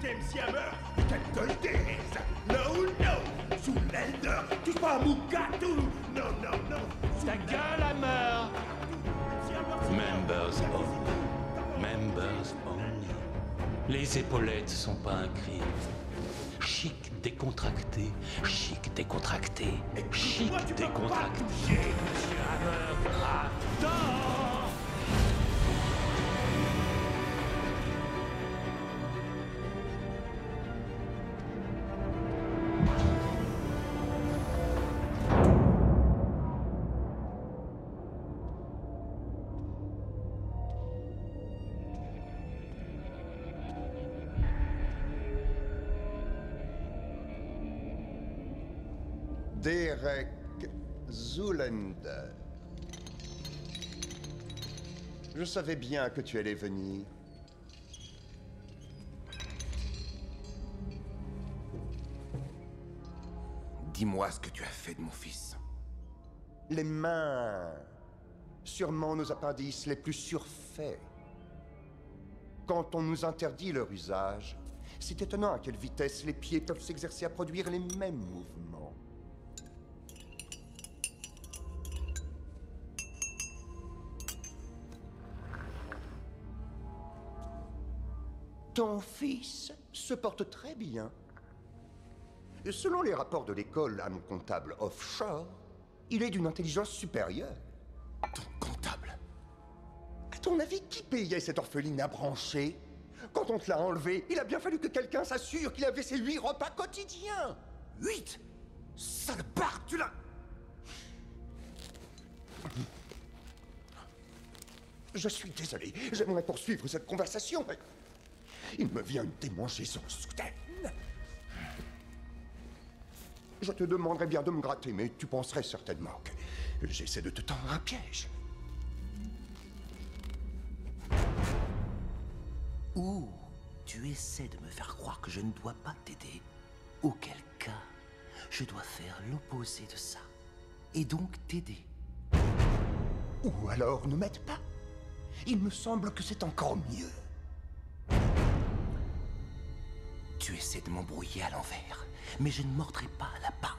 MC Hammer, you can do this. No, no, Zoolander, touche pas à Mugato. No, no, no. Ta gueule, Hammer. Members only. Members only. Les épaulettes sont pas un crime. Chic décontracté, chic décontracté, chic décontracté. Monsieur Hammer, attends. Derek Zoolander. Je savais bien que tu allais venir. Dis-moi ce que tu as fait de mon fils. Les mains. Sûrement nos appendices les plus surfaits. Quand on nous interdit leur usage, c'est étonnant à quelle vitesse les pieds peuvent s'exercer à produire les mêmes mouvements. Ton fils se porte très bien. Selon les rapports de l'école à mon comptable offshore, il est d'une intelligence supérieure. Ton comptable? À ton avis, qui payait cet orphelinat branché? Quand on te l'a enlevé, il a bien fallu que quelqu'un s'assure qu'il avait ses 8 repas quotidiens. 8? Salopard, tu l'as... Je suis désolé, j'aimerais poursuivre cette conversation, mais... il me vient une démangeaison soudaine. Je te demanderais bien de me gratter, mais tu penserais certainement que j'essaie de te tendre un piège. Ou tu essaies de me faire croire que je ne dois pas t'aider, auquel cas je dois faire l'opposé de ça, et donc t'aider. Ou alors ne m'aide pas. Il me semble que c'est encore mieux. Tu essaies de m'embrouiller à l'envers, mais je ne mordrai pas là-bas.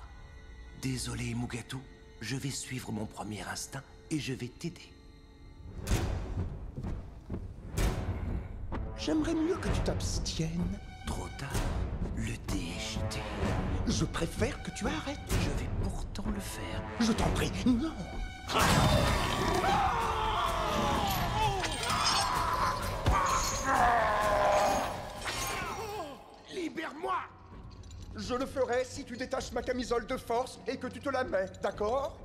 Désolé, Mugato, je vais suivre mon premier instinct et je vais t'aider. J'aimerais mieux que tu t'abstiennes. Trop tard, le dé est jeté. Je préfère que tu arrêtes. Je vais pourtant le faire. Je t'en prie, non. Libère-moi! Je le ferai si tu détaches ma camisole de force et que tu te la mets, d'accord?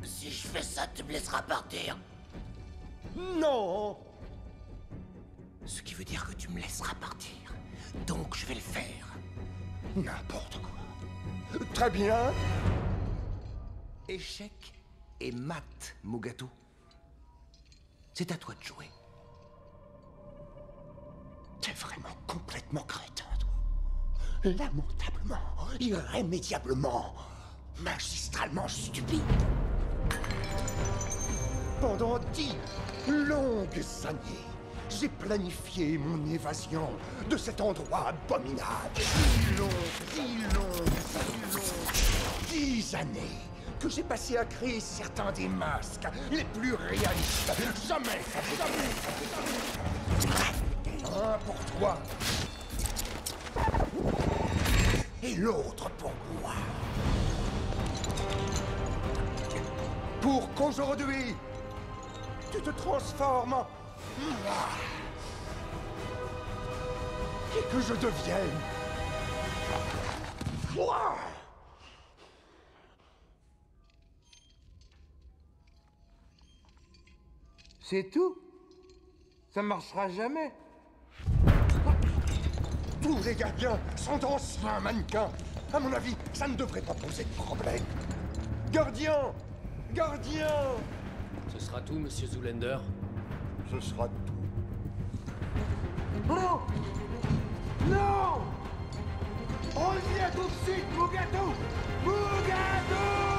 Si je fais ça, tu me laisseras partir. Non! Ce qui veut dire que tu me laisseras partir. Donc je vais le faire. N'importe quoi. Très bien. Échec et mat, Mugato. C'est à toi de jouer. T'es vraiment complètement crétin, toi. Lamentablement, irrémédiablement, magistralement stupide. Pendant 10 longues années, j'ai planifié mon évasion de cet endroit abominable. 10 années que j'ai passé à créer certains des masques les plus réalistes. Jamais. Un pour toi. Et l'autre pour moi. Pour qu'aujourd'hui, tu te transformes en moi. Et que je devienne moi. C'est tout? Ça marchera jamais. Tous les gardiens sont d'anciens mannequins. À mon avis, ça ne devrait pas poser de problème. Gardien! Gardien! Ce sera tout, monsieur Zoolander. Ce sera tout. Non! Non! Reviens tout de suite, Mugato! Mugato!